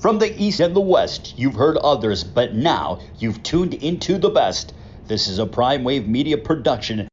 From the East and the West, you've heard others, but now you've tuned into the best. This is a Prime Wave Media production.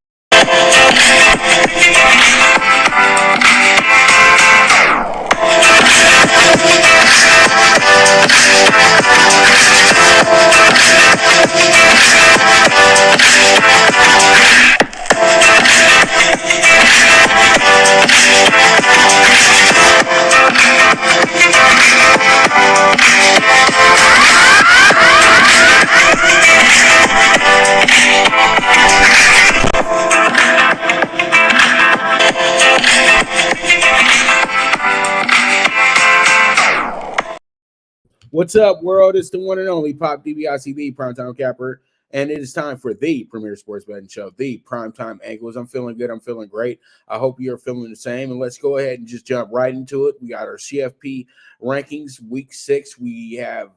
What's up, world? It's the one and only Pop DBICB Primetime Capper, and it is time for the premier sports betting show, the Primetime Angles. I'm feeling good. I'm feeling great. I hope you're feeling the same, and let's go ahead and just jump right into it. We got our CFP Rankings Week 6. We have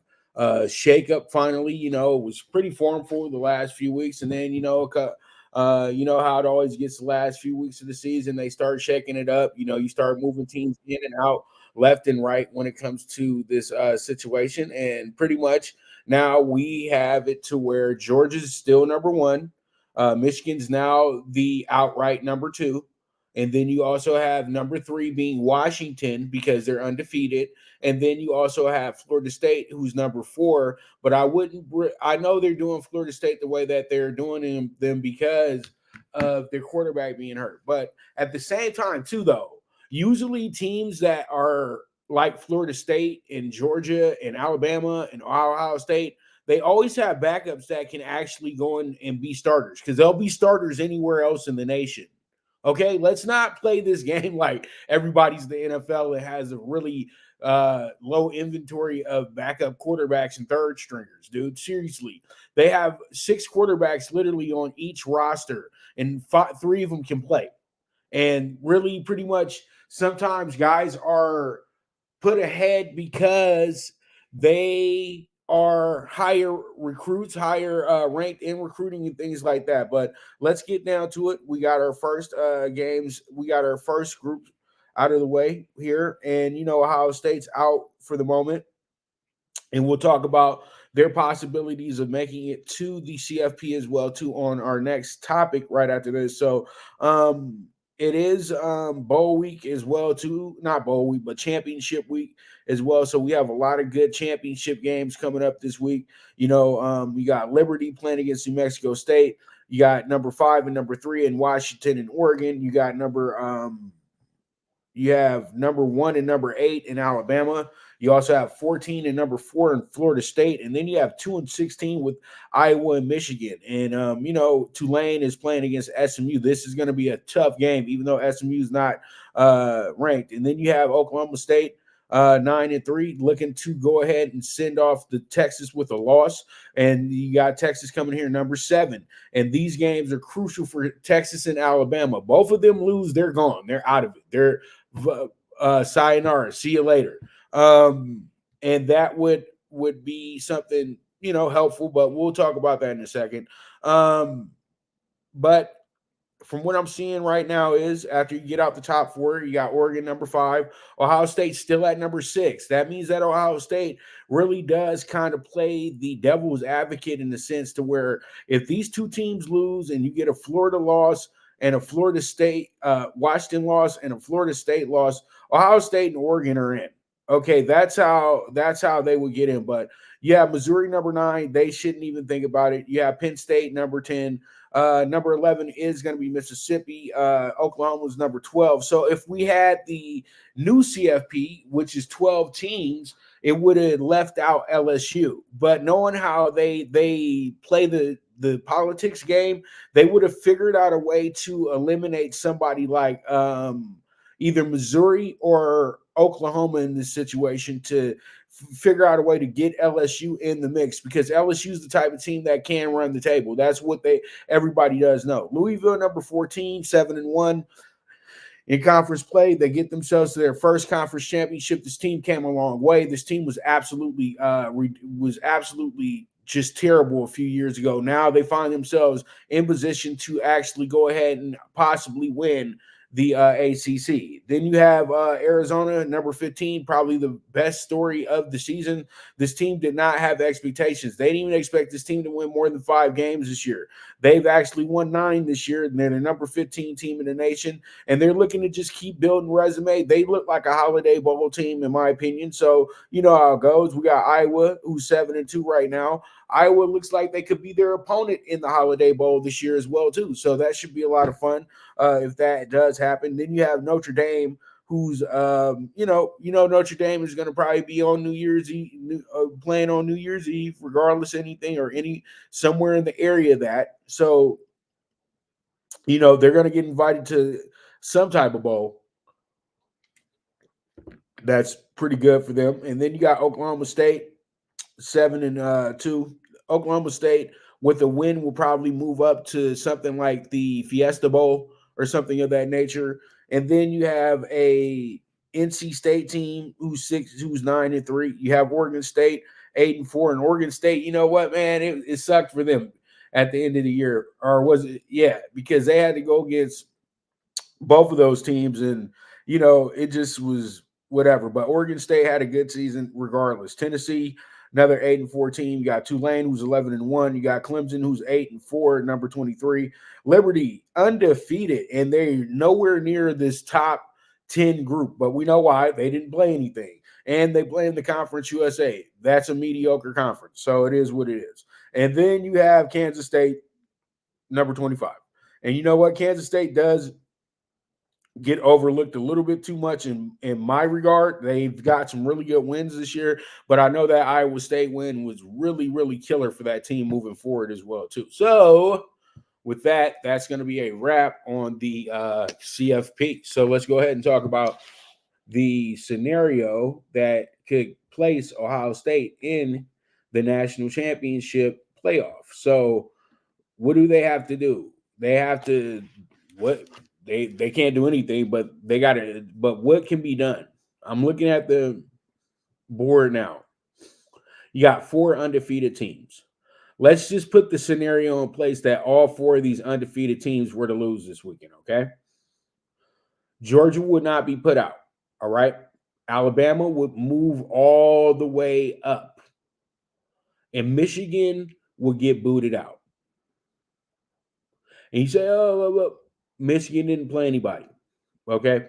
shake-up finally. You know, it was pretty formful the last few weeks, and then, you know how it always gets the last few weeks of the season. They start shaking it up. You know, you start moving teams in and out, left and right when it comes to this situation. And pretty much now we have it to where Georgia's still number one. Michigan's now the outright number 2. And then you also have number 3 being Washington because they're undefeated. And then you also have Florida State, who's number 4. But I know they're doing Florida State the way that they're doing them because of their quarterback being hurt. But at the same time, too, though, usually teams that are like Florida State and Georgia and Alabama and Ohio State, they always have backups that can actually go in and be starters because they'll be starters anywhere else in the nation. Okay, let's not play this game like everybody's the NFL and has a really low inventory of backup quarterbacks and third stringers, dude. Seriously, they have 6 quarterbacks literally on each roster, and 3 of them can play. And really, pretty much, sometimes guys are put ahead because they are higher recruits, higher ranked in recruiting and things like that. But let's get down to it. We got our first games. We got our first group out of the way here. And, you know, Ohio State's out for the moment. And we'll talk about their possibilities of making it to the CFP as well, too, on our next topic right after this. So, it is bowl week as well, too. Not bowl week, but championship week as well. So we have a lot of good championship games coming up this week. You know, we got Liberty playing against New Mexico State. You got number 5 and number 3 in Washington and Oregon. You got you have number 1 and number 8 in Alabama. You also have 14 and number 4 in Florida State. And then you have 2 and 16 with Iowa and Michigan. And, you know, Tulane is playing against SMU. This is going to be a tough game, even though SMU is not ranked. And then you have Oklahoma State, 9 and 3, looking to go ahead and send off the Texas with a loss. And you got Texas coming here, number 7. And these games are crucial for Texas and Alabama. Both of them lose, they're gone. They're out of it. They're sayonara. See you later. And that would be something, you know, helpful, but we'll talk about that in a second. But from what I'm seeing right now is after you get out the top 4, you got Oregon number 5, Ohio State still at number 6. That means that Ohio State really does kind of play the devil's advocate in the sense to where if these 2 teams lose and you get a Florida loss and a Florida State, Washington loss and a Florida State loss, Ohio State and Oregon are in. Okay, that's how they would get in. But yeah, Missouri number 9, they shouldn't even think about it. You have Penn State number 10. Number 11 is going to be Mississippi. Oklahoma's number 12. So if we had the new CFP, which is 12 teams, it would have left out LSU. But knowing how they play the politics game, they would have figured out a way to eliminate somebody like either Missouri or Oklahoma in this situation to figure out a way to get LSU in the mix because LSU is the type of team that can run the table. That's what everybody does know. Louisville, number 14, 7-1 in conference play. They get themselves to their first conference championship. This team came a long way. This team was absolutely just terrible a few years ago. Now they find themselves in position to actually go ahead and possibly win the ACC. Then you have Arizona, number 15, probably the best story of the season. This team did not have expectations. They didn't even expect this team to win more than 5 games this year. They've actually won 9 this year, and they're the number 15 team in the nation, and they're looking to just keep building resume. They look like a Holiday Bowl team, in my opinion. So you know how it goes. We got Iowa, who's 7-2 right now. Iowa looks like they could be their opponent in the Holiday Bowl this year as well, too. So that should be a lot of fun if that does happen. Then you have Notre Dame, who's Notre Dame is going to probably be on New Year's Eve, playing on New Year's Eve, regardless of anything or any somewhere in the area of that. So they're going to get invited to some type of bowl. That's pretty good for them. And then you got Oklahoma State, 7-2. Oklahoma State with a win will probably move up to something like the Fiesta Bowl or something of that nature. And then you have a NC State team who's 9-3. You have Oregon State 8-4, and Oregon State. You know what, man? It sucked for them at the end of the year, or was it? Yeah, because they had to go against both of those teams, and it just was whatever. But Oregon State had a good season regardless. Tennessee, another 8-4 team. You got Tulane, who's 11-1. You got Clemson, who's 8-4, number 23. Liberty, undefeated, and they're nowhere near this top 10 group. But we know why. They didn't play anything, and they play in the Conference USA. That's a mediocre conference, so it is what it is. And then you have Kansas State, number 25. And you know what? Kansas State does get overlooked a little bit too much in my regard. They've got some really good wins this year, but I know that Iowa State win was really, really killer for that team moving forward as well, too. So with that, that's going to be a wrap on the CFP. So let's go ahead and talk about the scenario that could place Ohio State in the national championship playoff. So what do they have to do? They have to they can't do anything, but they got to. But what can be done? I'm looking at the board now. You got 4 undefeated teams. Let's just put the scenario in place that all 4 of these undefeated teams were to lose this weekend, okay? Georgia would not be put out, all right? Alabama would move all the way up. And Michigan would get booted out. And you say, oh, Michigan didn't play anybody, okay?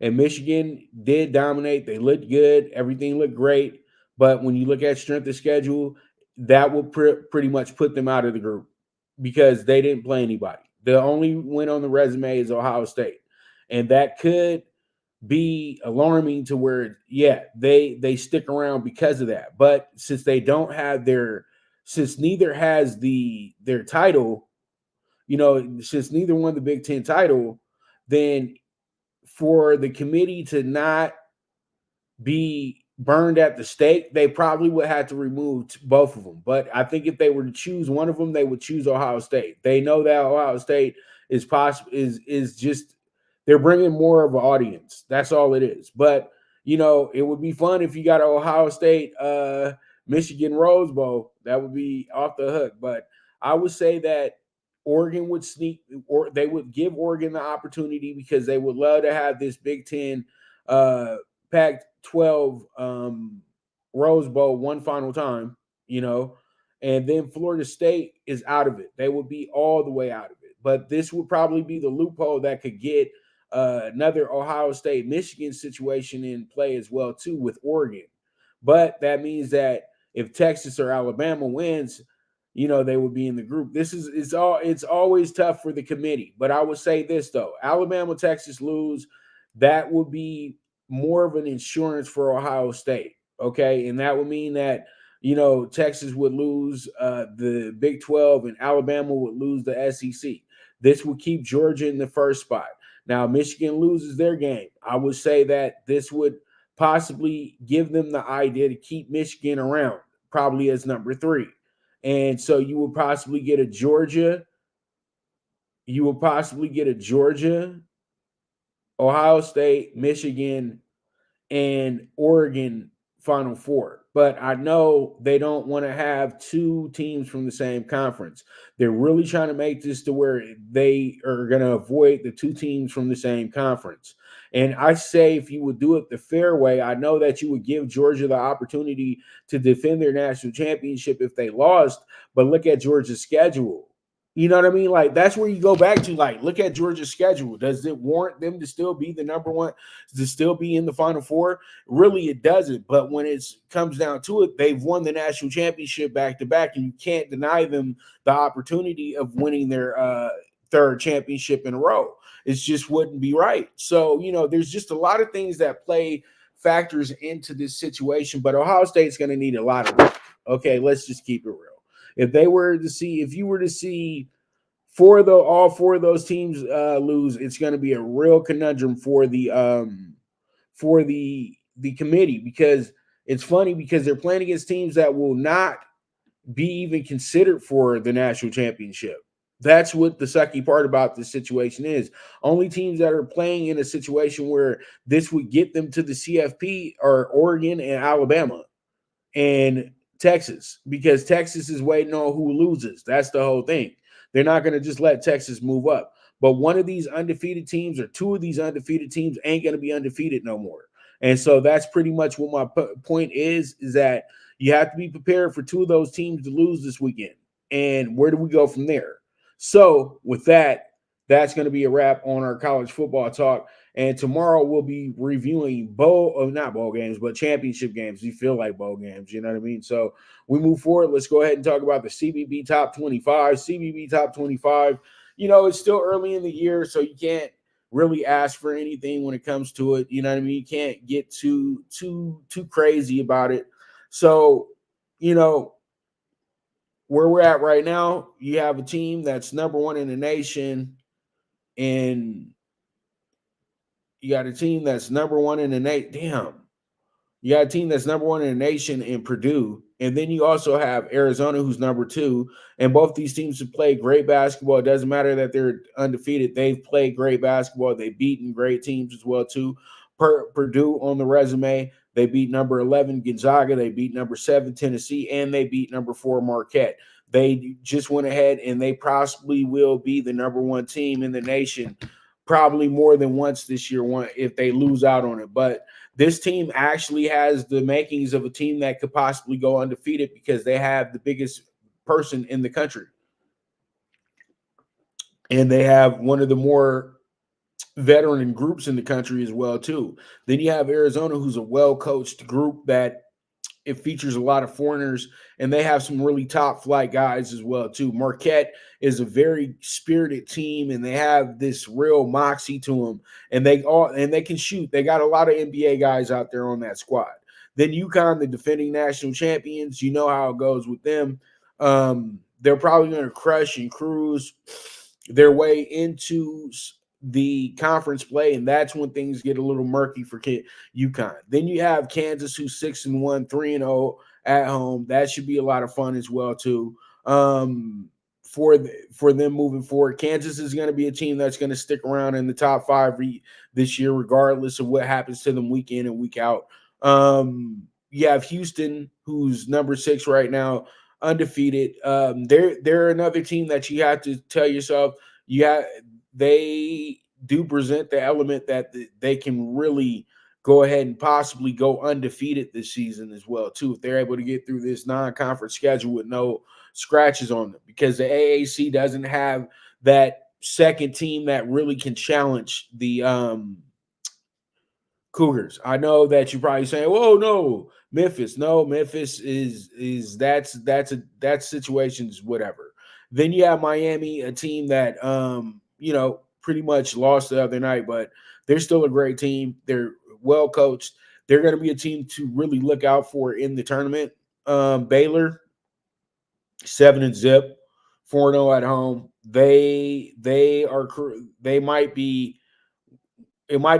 And Michigan did dominate. They looked good. Everything looked great. But when you look at strength of schedule, that will pretty much put them out of the group because they didn't play anybody. The only win on the resume is Ohio State. And that could be alarming to where, yeah, they stick around because of that. But since they don't have since neither has their title, since neither won the Big Ten title, then for the committee to not be burned at the stake, they probably would have to remove both of them. But I think if they were to choose one of them, they would choose Ohio State. They know that Ohio State is just they're bringing more of an audience. That's all it is. But it would be fun if you got an Ohio State Michigan Rose Bowl. That would be off the hook. But I would say that Oregon would sneak, or they would give Oregon the opportunity because they would love to have this Big Ten Pac-12 Rose Bowl one final time, and then Florida State is out of it. They would be all the way out of it. But this would probably be the loophole that could get another Ohio State-Michigan situation in play as well, too, with Oregon. But that means that if Texas or Alabama wins, they would be in the group. It's always tough for the committee. But I would say this, though. Alabama, Texas lose. That would be more of an insurance for Ohio State, okay? And that would mean that, Texas would lose the Big 12 and Alabama would lose the SEC. This would keep Georgia in the first spot. Now, Michigan loses their game. I would say that this would possibly give them the idea to keep Michigan around, probably as number 3. And so you will possibly get a Georgia. Ohio State, Michigan, and Oregon Final Four. But I know they don't want to have two teams from the same conference. They're really trying to make this to where they are going to avoid the two teams from the same conference. And I say if you would do it the fair way, I know that you would give Georgia the opportunity to defend their national championship if they lost, but look at Georgia's schedule. You know what I mean? Like, that's where you go back to, like, look at Georgia's schedule. Does it warrant them to still be the number one, to still be in the Final Four? Really, it doesn't. But when it comes down to it, they've won the national championship back to back, and you can't deny them the opportunity of winning their third championship in a row. It just wouldn't be right. So, there's just a lot of things that play factors into this situation, but Ohio State's going to need a lot of work. Okay, let's just keep it real. If you were to see all four of those teams lose, it's going to be a real conundrum for the committee, because it's funny because they're playing against teams that will not be even considered for the national championship. That's what the sucky part about this situation is. Only teams that are playing in a situation where this would get them to the CFP are Oregon and Alabama and Texas, because Texas is waiting on who loses. That's the whole thing. They're not going to just let Texas move up. But one of these undefeated teams or two of these undefeated teams ain't going to be undefeated no more. And so that's pretty much what my point is that you have to be prepared for two of those teams to lose this weekend. And where do we go from there? So with that, that's going to be a wrap on our college football talk. And tomorrow we'll be reviewing not bowl games, but championship games. You feel like bowl games, you know what I mean? So we move forward. Let's go ahead and talk about the CBB Top 25. CBB Top 25, it's still early in the year, so you can't really ask for anything when it comes to it. You know what I mean? You can't get too crazy about it. So, where we're at right now, you have a team that's number one in the nation, and you got a team that's number one in the nation. Damn. You got a team that's number one in the nation in Purdue. And then you also have Arizona, who's number two. And both these teams have played great basketball. It doesn't matter that they're undefeated. They've played great basketball. They've beaten great teams as well, too. Purdue on the resume, they beat number 11 Gonzaga. They beat number 7 Tennessee. And they beat number 4 Marquette. They just went ahead, and they possibly will be the number one team in the nation probably more than once this year if they lose out on it. But this team actually has the makings of a team that could possibly go undefeated because they have the biggest person in the country. And they have one of the more veteran groups in the country as well, too. Then you have Arizona, who's a well-coached group that it features a lot of foreigners, and they have some really top flight guys as well, too. Marquette is a very spirited team, and they have this real moxie to them, and they can shoot. They got a lot of NBA guys out there on that squad. Then UConn, the defending national champions, you know how it goes with them. They're probably going to crush and cruise their way into the conference play, and that's when things get a little murky for UConn. Then you have Kansas, who's 6-1, 3-0 at home. That should be a lot of fun as well, too. For them moving forward, Kansas is going to be a team that's going to stick around in the top 5 this year, regardless of what happens to them week in and week out. You have Houston, who's number 6 right now, undefeated. They're another team that you have to tell yourself, they do present the element that they can really go ahead and possibly go undefeated this season as well, too, if they're able to get through this non-conference schedule with no scratches on them, because the AAC doesn't have that second team that really can challenge the Cougars. I know that you're probably saying, "Whoa, no, Memphis." No, Memphis is that situation's whatever. Then you have Miami, a team that pretty much lost the other night, but they're still a great team. They're well coached. They're going to be a team to really look out for in the tournament. Baylor, 7-0, 4-0 at home. It might be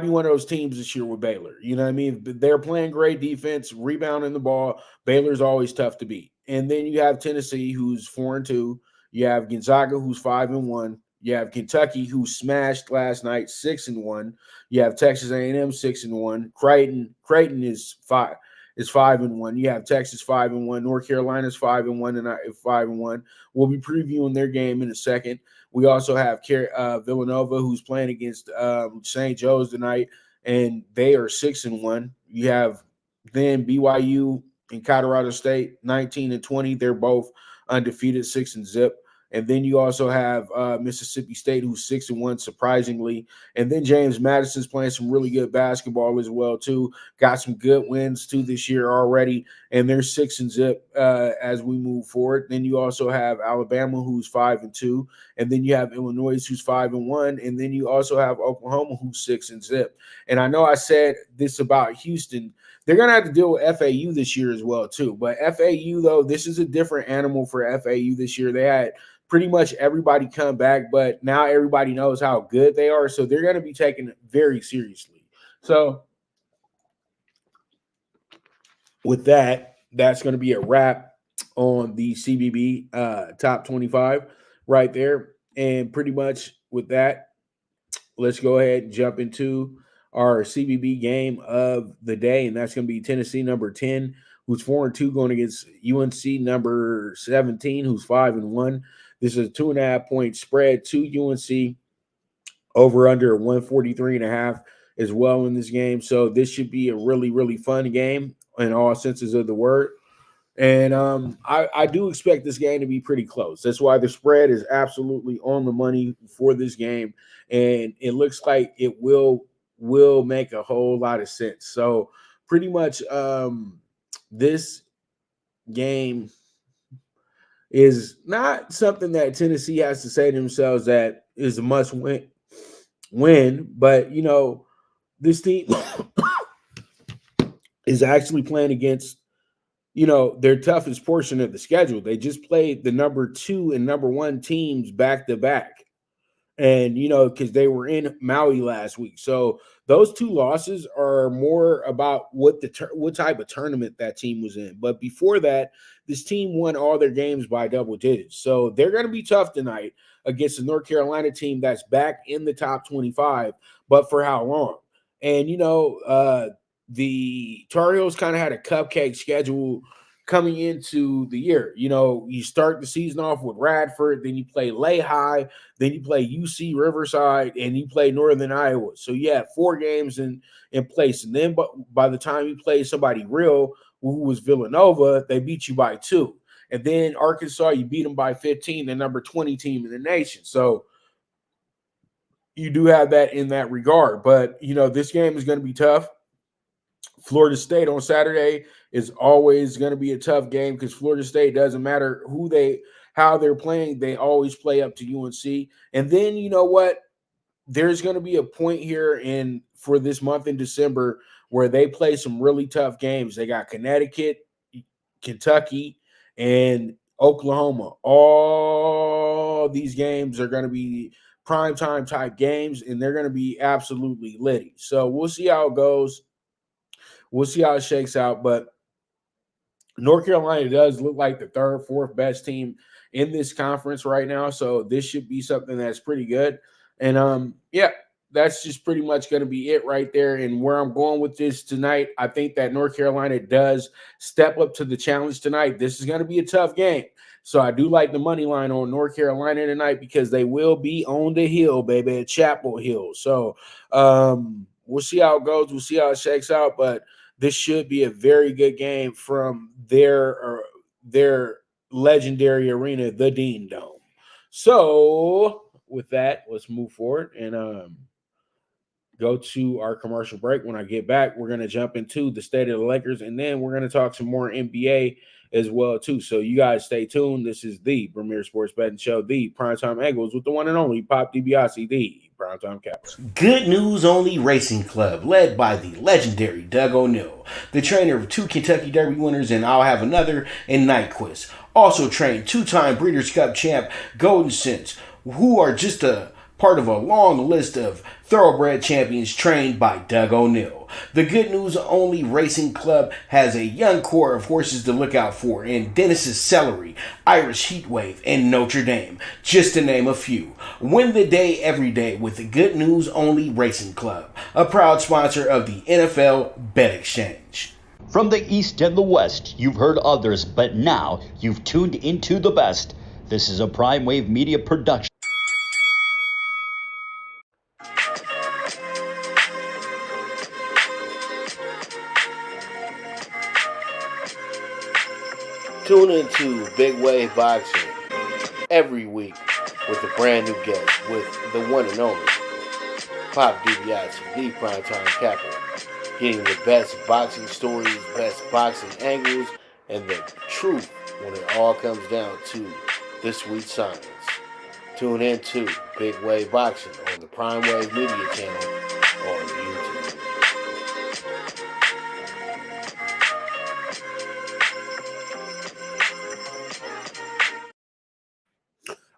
one of those teams this year with Baylor. You know what I mean? They're playing great defense, rebounding the ball. Baylor's always tough to beat. And then you have Tennessee, who's 4-2. You have Gonzaga, who's 5-1. You have Kentucky, who smashed last night, 6-1. You have Texas A&M, 6-1. Creighton is 5. is 5-1. You have Texas 5-1. North Carolina's 5-1 and 5-1. We'll be previewing their game in a second. We also have Villanova, who's playing against St. Joe's tonight, and they are 6-1. You have then BYU and Colorado State 19-20. They're both undefeated, 6-0. And then you also have Mississippi State, who's 6-1, surprisingly. And then James Madison's playing some really good basketball as well, too. Got some good wins, too, this year already. And they're 6-0 as we move forward. Then you also have Alabama, who's 5-2. And then you have Illinois, who's 5-1. And then you also have Oklahoma, who's 6-0. And I know I said this about Houston. They're going to have to deal with FAU this year as well, too. But FAU, though, this is a different animal for FAU this year. They had pretty much everybody come back, but now everybody knows how good they are, so they're going to be taken very seriously. So with that, that's going to be a wrap on the CBB top 25 right there. And pretty much with that, let's go ahead and jump into our CBB game of the day, and that's going to be Tennessee number 10, who's 4-2, going against UNC number 17, who's 5-1. This is a 2.5-point spread to UNC, over under 143.5 as well in this game. So this should be a really, really fun game in all senses of the word. And I do expect this game to be pretty close. That's why the spread is absolutely on the money for this game. And it looks like it will make a whole lot of sense. So pretty much this game is not something that Tennessee has to say to themselves that is a must win. But, you know, this team is actually playing against, you know, their toughest portion of the schedule. They just played the number 2 and number 1 teams back to back. And, you know, because they were in Maui last week. So those 2 losses are more about what type of tournament that team was in. But before that, this team won all their games by double digits. So they're going to be tough tonight against the North Carolina team that's back in the top 25. But for how long? And, you know, the Tar Heels kind of had a cupcake schedule coming into the year. You know, you start the season off with Radford, then you play Lehigh, then you play UC Riverside, and you play Northern Iowa. So you had 4 games in place. And then by the time you play somebody real, who was Villanova, they beat you by 2. And then Arkansas, you beat them by 15, the number 20 team in the nation. So you do have that in that regard. But, you know, this game is going to be tough. Florida State on Saturday is always going to be a tough game because Florida State, doesn't matter how they're playing, they always play up to UNC. And then, you know what? There's going to be a point here for this month in December where they play some really tough games. They got Connecticut, Kentucky, and Oklahoma. All these games are going to be primetime type games, and they're going to be absolutely litty. So we'll see how it goes. We'll see how it shakes out. But North Carolina does look like the 3rd, 4th best team in this conference right now. So this should be something that's pretty good. And, yeah, that's just pretty much going to be it right there. And where I'm going with this tonight, I think that North Carolina does step up to the challenge tonight. This is going to be a tough game. So I do like the money line on North Carolina tonight because they will be on the hill, baby, at Chapel Hill. So we'll see how it goes. We'll see how it shakes out. But this should be a very good game from their legendary arena, the Dean Dome. So with that, let's move forward and go to our commercial break. When I get back, we're going to jump into the state of the Lakers, and then we're going to talk some more NBA as well, too. So you guys stay tuned. This is the Premier Sports Betting Show, the PrimeTime Angles, with the one and only Pop DiBiase, the PrimeTime Capper. Good News Only Racing Club, led by the legendary Doug O'Neill, the trainer of 2 Kentucky Derby winners, and I'll have another in Nyquist. Also trained 2-time Breeders' Cup champ Golden Sense, who are just a part of a long list of thoroughbred champions trained by Doug O'Neill. The Good News Only Racing Club has a young core of horses to look out for in Dennis's Celery, Irish Heatwave, and Notre Dame, just to name a few. Win the day every day with the Good News Only Racing Club, a proud sponsor of the NFL Bet Exchange. From the East and the West, you've heard others, but now you've tuned into the best. This is a Prime Wave Media production. Tune into Big Wave Boxing every week with a brand new guest with the one and only Pop DiBiase, the Primetime Capper, getting the best boxing stories, best boxing angles, and the truth when it all comes down to the sweet science. Tune in to Big Wave Boxing on the Prime Wave Media channel on YouTube.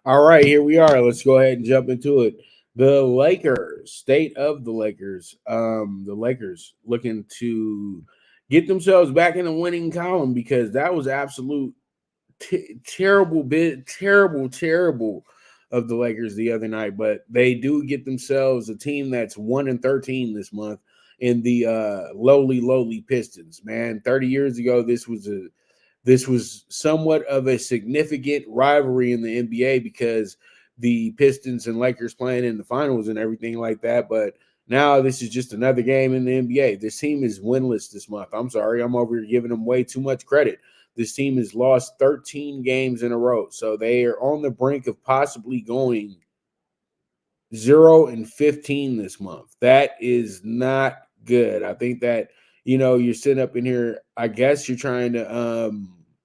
All right, here we are. Let's go ahead and jump into it. The Lakers, state of the Lakers. The Lakers looking to get themselves back in the winning column because that was absolute terrible of the Lakers the other night. But they do get themselves a team that's 1-13 this month in the lowly Pistons. Man, 30 years ago, this was somewhat of a significant rivalry in the NBA because the Pistons and Lakers playing in the finals and everything like that. But now this is just another game in the NBA. This team is winless this month. I'm sorry. I'm over here giving them way too much credit. This team has lost 13 games in a row. So they are on the brink of possibly going 0-15 this month. That is not good. I think that, you're sitting up in here, I guess you're trying to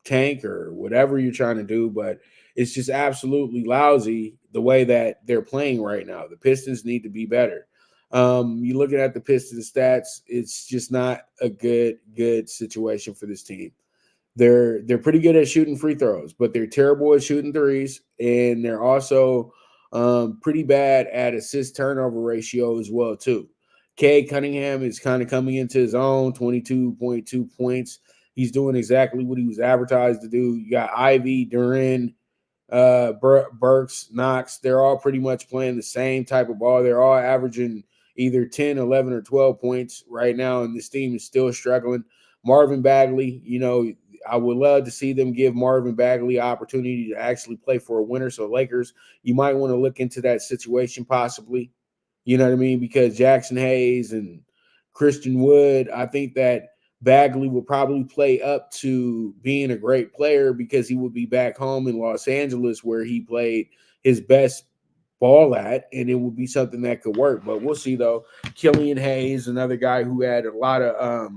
tank or whatever you're trying to do, but it's just absolutely lousy the way that they're playing right now. The Pistons need to be better. You're looking at the Pistons stats, it's just not a good situation for this team. They're pretty good at shooting free throws, but they're terrible at shooting threes, and they're also pretty bad at assist turnover ratio as well too. Cade Cunningham is kind of coming into his own, 22.2 points. He's doing exactly what he was advertised to do. You got Ivy, Duran, Burks, Knox. They're all pretty much playing the same type of ball. They're all averaging either 10, 11, or 12 points right now, and this team is still struggling. Marvin Bagley, I would love to see them give Marvin Bagley an opportunity to actually play for a winner. So Lakers, you might want to look into that situation possibly. You know what I mean? Because Jackson Hayes and Christian Wood, I think that Bagley will probably play up to being a great player because he would be back home in Los Angeles where he played his best ball at, and it would be something that could work. But we'll see though. Killian Hayes, another guy who had a lot of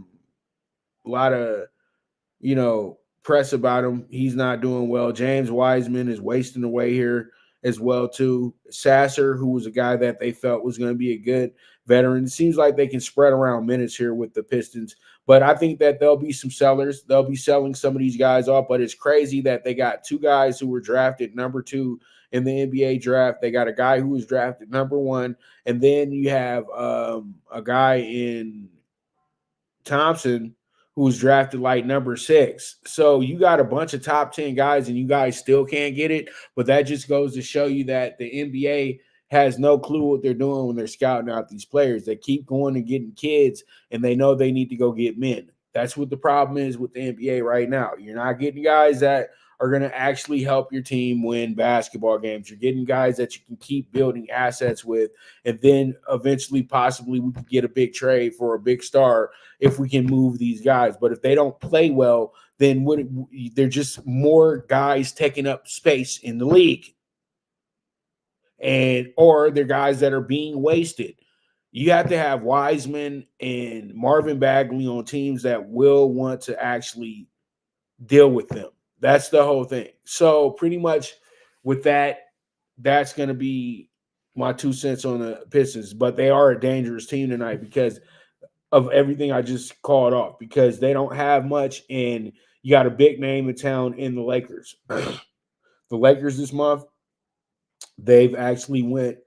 press about him. He's not doing well. James Wiseman is wasting away here as well too. Sasser, who was a guy that they felt was going to be a good veteran. It seems like they can spread around minutes here with the Pistons, but I think that there'll be some sellers. They'll be selling some of these guys off, but it's crazy that they got two guys who were drafted number 2 in the NBA draft. They got a guy who was drafted number 1, and then you have a guy in Thompson who was drafted like number 6. So you got a bunch of top 10 guys and you guys still can't get it. But that just goes to show you that the NBA has no clue what they're doing when they're scouting out these players. They keep going and getting kids and they know they need to go get men. That's what the problem is with the NBA right now. You're not getting guys that are going to actually help your team win basketball games. You're getting guys that you can keep building assets with, and then eventually possibly we could get a big trade for a big star if we can move these guys. But if they don't play well, then they're just more guys taking up space in the league, or they're guys that are being wasted. You have to have Wiseman and Marvin Bagley on teams that will want to actually deal with them. That's the whole thing. So pretty much with that, that's going to be my 2 cents on the Pistons. But they are a dangerous team tonight because of everything I just called off, because they don't have much, and you got a big name in town in the Lakers. The Lakers this month, they've actually went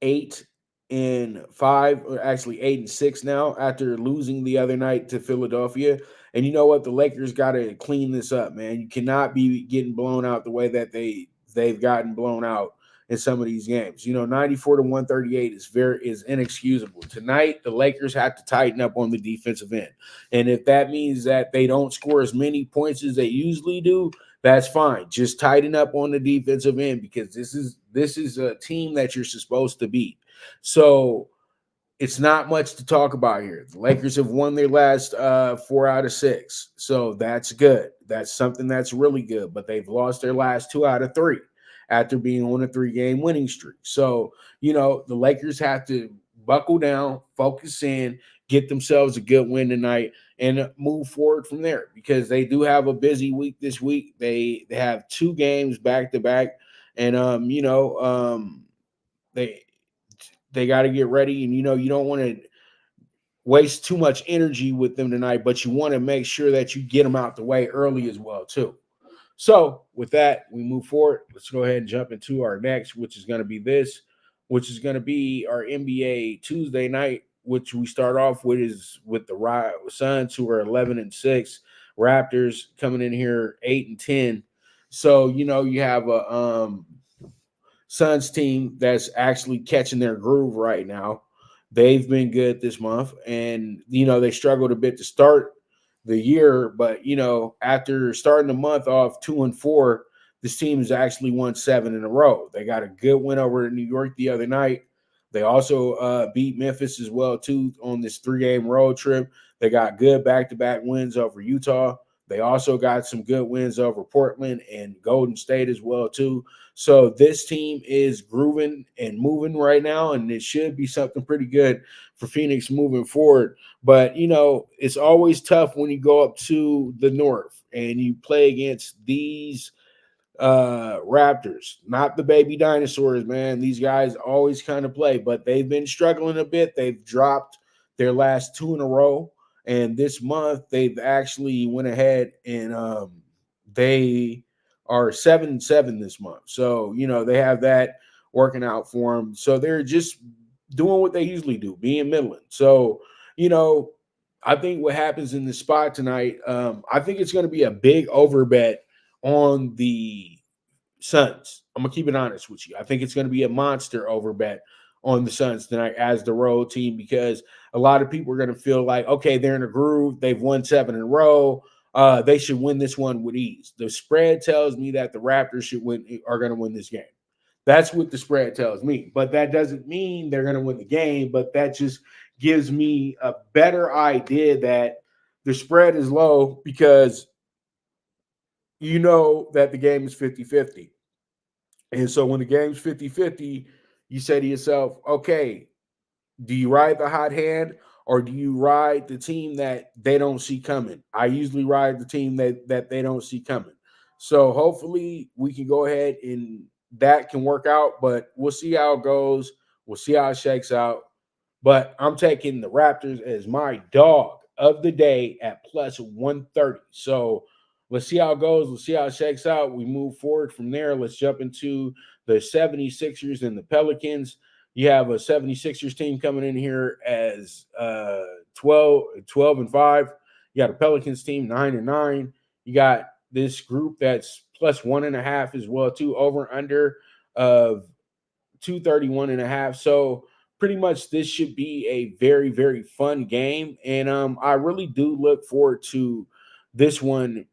8-5, or actually 8-6 now after losing the other night to Philadelphia. And you know what? The Lakers got to clean this up, man. You cannot be getting blown out the way that they've gotten blown out in some of these games. 94 to 138 is inexcusable. Tonight, the Lakers have to tighten up on the defensive end. And if that means that they don't score as many points as they usually do, that's fine. Just tighten up on the defensive end, because this is a team that you're supposed to beat. So it's not much to talk about here. The Lakers have won their last 4 out of 6. So that's good. That's something that's really good. But they've lost their last 2 out of 3 after being on a 3-game winning streak. So, the Lakers have to buckle down, focus in, get themselves a good win tonight, and move forward from there, because they do have a busy week this week. They have 2 games back to back, and they got to get ready, and you don't want to waste too much energy with them tonight, but you want to make sure that you get them out the way early as well too. So with that, we move forward. Let's go ahead and jump into our next, which is going to be our NBA Tuesday night, which we start off with is with the Suns, who are 11-6, Raptors coming in here 8-10. So you have a Suns team that's actually catching their groove right now. They've been good this month, and they struggled a bit to start the year, but after starting the month off 2-4, this team has actually won 7 in a row. They got a good win over New York the other night. They also beat Memphis as well too on this 3-game road trip. They got good back-to-back wins over Utah. They also got some good wins over Portland and Golden State as well too. So this team is grooving and moving right now, and it should be something pretty good for Phoenix moving forward. But, it's always tough when you go up to the north and you play against these Raptors, not the baby dinosaurs, man. These guys always kind of play, but they've been struggling a bit. They've dropped their last 2 in a row. And this month, they've actually went ahead and they are 7-7 this month. So, they have that working out for them. So they're just doing what they usually do, being Midland. So, I think what happens in this spot tonight, I think it's going to be a big over bet on the Suns. I'm going to keep it honest with you. I think it's going to be a monster over bet on the Suns tonight as the road team, because a lot of people are going to feel like, okay, they're in a groove. They've won 7 in a row. They should win this one with ease. The spread tells me that the Raptors are going to win this game. That's what the spread tells me. But that doesn't mean they're going to win the game. But that just gives me a better idea that the spread is low, because you know that the game is 50-50. And so when the game's 50-50, you say to yourself, okay, do you ride the hot hand, or do you ride the team that they don't see coming? I usually ride the team that they don't see coming. So hopefully we can go ahead and that can work out, but we'll see how it goes. We'll see how it shakes out. But I'm taking the Raptors as my dog of the day at plus 130. So let's see how it goes. Let's see how it shakes out. We move forward from there. Let's jump into the 76ers and the Pelicans. You have a 76ers team coming in here as 12-5. You got a Pelicans team 9-9. You got this group that's plus 1.5 as well, too, over under of 231.5. So pretty much this should be a very, very fun game. And I really do look forward to this one,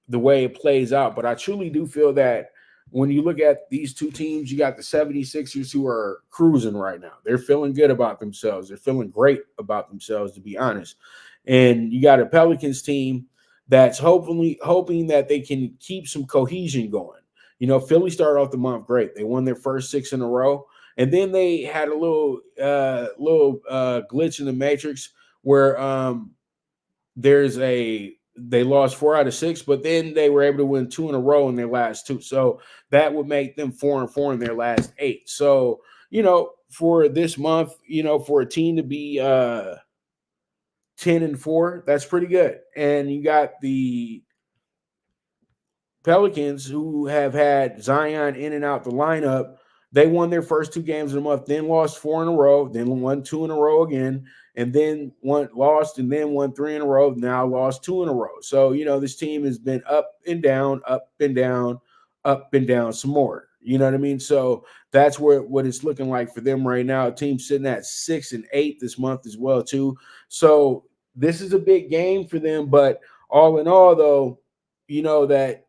the way it plays out. But I truly do feel that when you look at these two teams, you got the 76ers who are cruising right now. They're feeling good about themselves. They're feeling great about themselves, to be honest. And you got a Pelicans team that's hoping that they can keep some cohesion going. Philly started off the month great. They won their first 6 in a row. And then they had a little glitch in the matrix where they lost 4 out of 6, but then they were able to win 2 in a row in their last 2. So that would make them 4-4 in their last 8. So, for this month, for a team to be 10-4, that's pretty good. And you got the Pelicans, who have had Zion in and out the lineup. They won their first 2 games of the month, then lost 4 in a row, then won 2 in a row again, and then lost and then won 3 in a row, now lost 2 in a row. So, this team has been up and down, up and down, up and down some more. You know what I mean? So that's what it's looking like for them right now. Team sitting at 6-8 this month as well too. So this is a big game for them. But all in all, though, you know that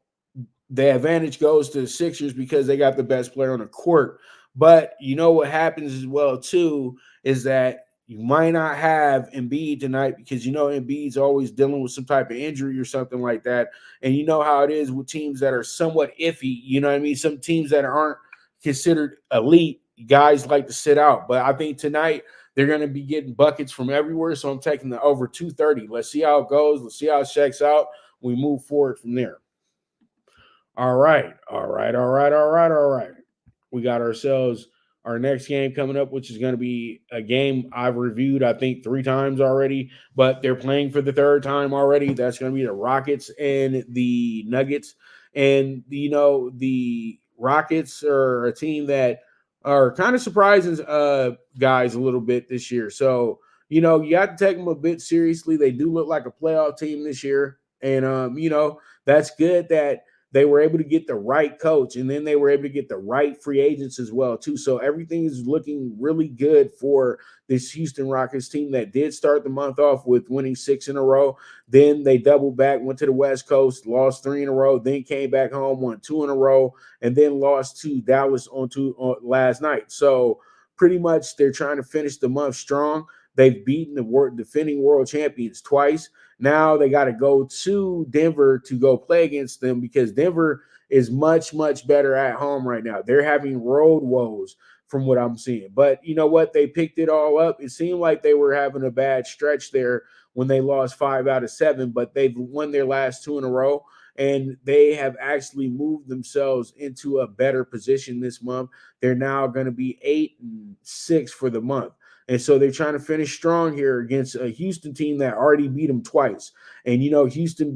the advantage goes to the Sixers because they got the best player on the court. But you know what happens as well too is that you might not have Embiid tonight because you know Embiid's always dealing with some type of injury or something like that. And you know how it is with teams that are somewhat iffy. You know what I mean? Some teams that aren't considered elite, guys like to sit out. But I think tonight they're going to be getting buckets from everywhere. So I'm taking the over 230. Let's see how it goes. Let's see how it checks out. We move forward from there. All right. We got ourselves our next game coming up, which is going to be a game I've reviewed, I think, 3 times already, but they're playing for the 3rd time already. That's going to be the Rockets and the Nuggets. And, you know, the Rockets are a team that are kind of surprising guys a little bit this year. So, you know, you have to take them a bit seriously. They do look like a playoff team this year. And, you know, that's good that they were able to get the right coach, and then they were able to get the right free agents as well, too. So everything is looking really good for this Houston Rockets team that did start the month off with winning 6 in a row. Then they doubled back, went to the West Coast, lost 3 in a row, then came back home, won 2 in a row, and then lost to Dallas on last night. So pretty much they're trying to finish the month strong. They've beaten the defending world champions twice. Now they got to go to Denver to go play against them because Denver is much, much better at home right now. They're having road woes from what I'm seeing. But you know what? They picked it all up. It seemed like they were having a bad stretch there when they lost 5 out of 7, but they've won their last 2 in a row. And they have actually moved themselves into a better position this month. They're now going to be 8-6 for the month. And so they're trying to finish strong here against a Houston team that already beat them twice. And, you know, Houston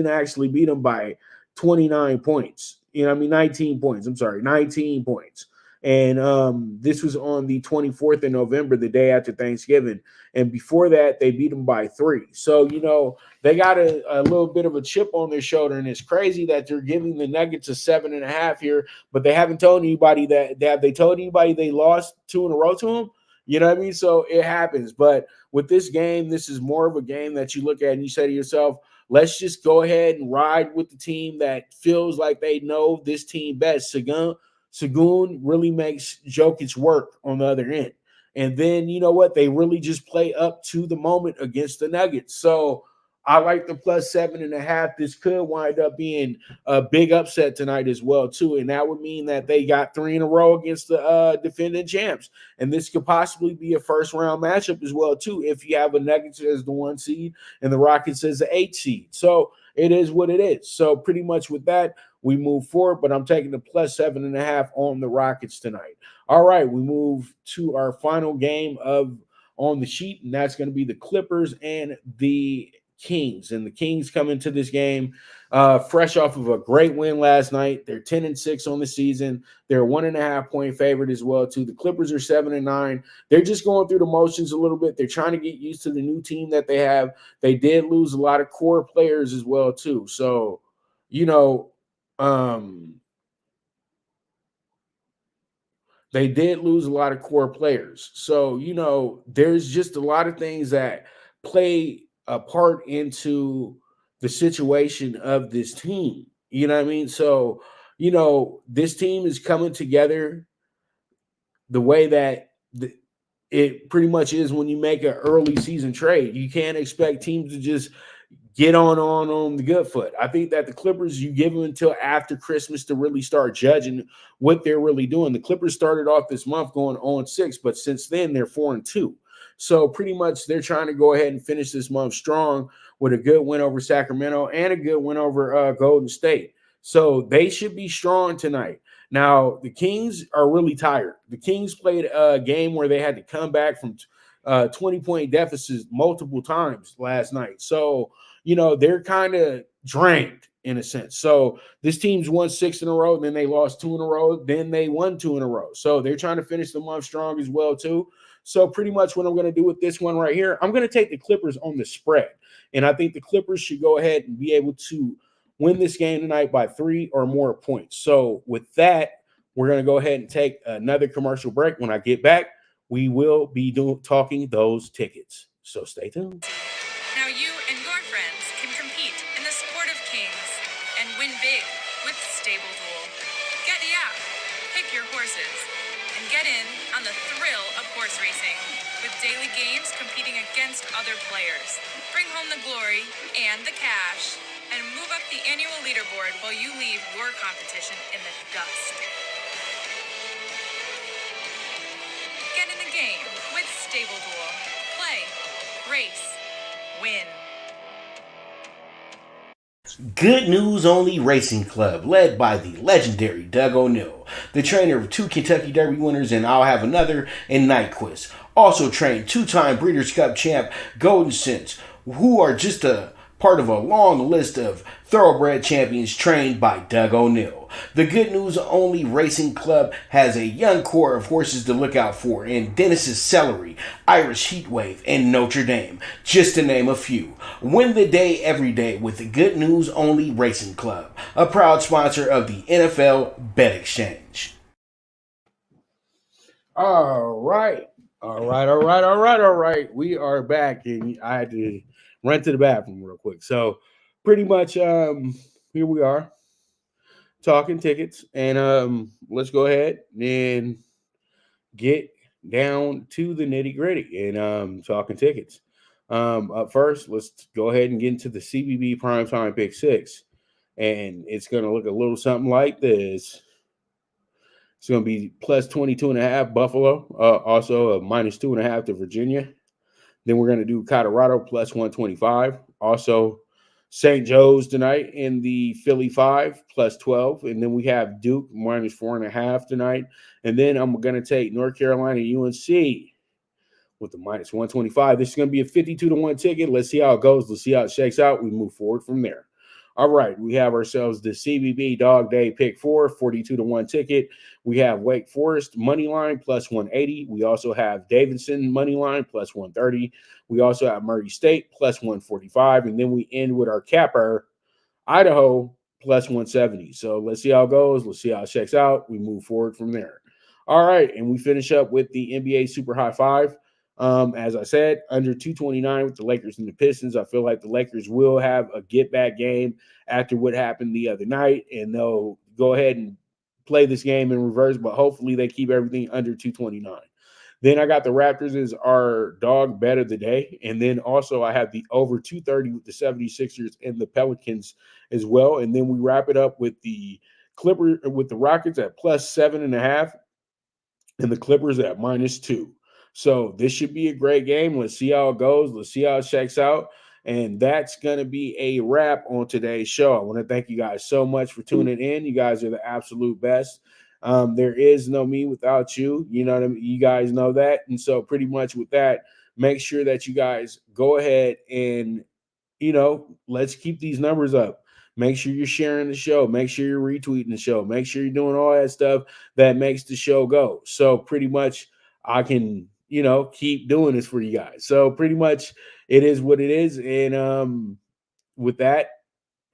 actually beat them by 29 points. You know, I mean, 19 points. I'm sorry, 19 points. And this was on the 24th of November, the day after Thanksgiving. And before that, they beat them by 3. So, you know, they got a little bit of a chip on their shoulder. And it's crazy that they're giving the Nuggets a 7.5 here, but they haven't told anybody that they told anybody they lost 2 in a row to them. You know what I mean? So it happens. But with this game, this is more of a game that you look at and you say to yourself, let's just go ahead and ride with the team that feels like they know this team best. Sagoon really makes Jokic work on the other end. And then, you know what? They really just play up to the moment against the Nuggets. So I like the plus 7.5. This could wind up being a big upset tonight as well, too. And that would mean that they got 3 in a row against the defending champs. And this could possibly be a first-round matchup as well, too, if you have a Nuggets as the 1 seed and the Rockets as the 8 seed. So it is what it is. So pretty much with that, we move forward, but I'm taking the plus 7.5 on the Rockets tonight. All right, we move to our final game on the sheet, and that's going to be the Clippers and the Kings. And the Kings come into this game fresh off of a great win last night. They're 10-6 on the season. They're a 1.5-point favorite as well, too. The Clippers are 7-9. They're just going through the motions a little bit. They're trying to get used to the new team that they have. They did lose a lot of core players as well, too. So, you know, they did lose a lot of core players. So, you know, there's just a lot of things that play a part into the situation of this team. You know what I mean? So, you know, this team is coming together the way that it pretty much is when you make an early season trade. You can't expect teams to just get on the good foot. I think that the Clippers, you give them until after Christmas to really start judging what they're really doing. The Clippers started off this month going 0-6, but since then they're 4-2. So pretty much they're trying to go ahead and finish this month strong with a good win over Sacramento and a good win over Golden State. So they should be strong tonight. Now, the Kings are really tired. The Kings played a game where they had to come back from 20-point deficits multiple times last night. So, you know, they're kind of drained in a sense. So this team's won 6 in a row, then they lost 2 in a row, then they won 2 in a row. So they're trying to finish the month strong as well, too. So pretty much what I'm going to do with this one right here, I'm going to take the Clippers on the spread. And I think the Clippers should go ahead and be able to win this game tonight by 3 or more points. So with that, we're going to go ahead and take another commercial break. When I get back, we will be talking those tickets. So stay tuned. Now you and your friends can compete in the sport of kings and win big with Stable Duel. Get the app, pick your horses, and get in on the thrill of horse racing with daily games competing against other players. Bring home the glory and the cash and move up the annual leaderboard while you leave your competition in the dust. Get in the game with Stable Duel. Play, race, win. Good News Only Racing Club, led by the legendary Doug O'Neill, the trainer of 2 Kentucky Derby winners, and I'll have another in Nyquist. Also trained 2-time Breeders' Cup champ Golden Sense, who are just a part of a long list of thoroughbred champions trained by Doug O'Neill. The Good News Only Racing Club has a young core of horses to look out for in Dennis's Celery, Irish Heatwave, and Notre Dame, just to name a few. Win the day every day with the Good News Only Racing Club, a proud sponsor of the NFL Bet Exchange. All right. We are back, and I had to run to the bathroom real quick. So pretty much here we are talking tickets, and let's go ahead and get down to the nitty-gritty and talking tickets. Up first, let's go ahead and get into the CBB PrimeTime PK6, and it's going to look a little something like this. It's going to be plus 22.5 Buffalo, also a minus 2.5 to Virginia. Then we're going to do Colorado plus 125. Also, St. Joe's tonight in the Philly 5 plus 12. And then we have Duke minus 4.5 tonight. And then I'm going to take North Carolina UNC with the minus 125. This is going to be a 52-1 ticket. Let's see how it goes. Let's see how it shakes out. We move forward from there. All right, we have ourselves the CBB DogDay PK4, 42-1 ticket. We have Wake Forest money line plus 180. We also have Davidson money line plus 130. We also have Murray State plus 145. And then we end with our capper, Idaho plus 170. So let's see how it goes. Let's see how it checks out. We move forward from there. All right, and we finish up with the NBA Super High Five. As I said, under 229 with the Lakers and the Pistons. I feel like the Lakers will have a get-back game after what happened the other night, and they'll go ahead and play this game in reverse, but hopefully they keep everything under 229. Then I got the Raptors as our dog bet of the day, and then also I have the over 230 with the 76ers and the Pelicans as well, and then we wrap it up with the Rockets at plus 7.5 and the Clippers at minus 2. So this should be a great game. Let's see how it goes. Let's see how it shakes out. And that's going to be a wrap on today's show. I want to thank you guys so much for tuning in. You guys are the absolute best. There is no me without you. You know what I mean? You guys know that. And so pretty much with that, make sure that you guys go ahead and, let's keep these numbers up. Make sure you're sharing the show. Make sure you're retweeting the show. Make sure you're doing all that stuff that makes the show go. So pretty much I can keep doing this for you guys. So pretty much it is what it is. And with that,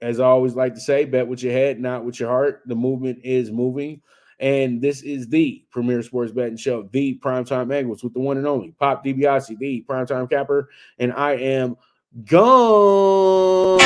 as I always like to say, bet with your head, not with your heart. The movement is moving. And this is the premier sports betting show, the PrimeTime Angles, with the one and only Pop DiBiase, the PrimeTime Capper. And I am gone.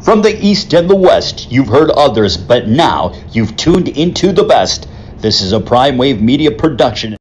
From the East and the West, you've heard others, but now you've tuned into the best. This is a Prime Wave Media production.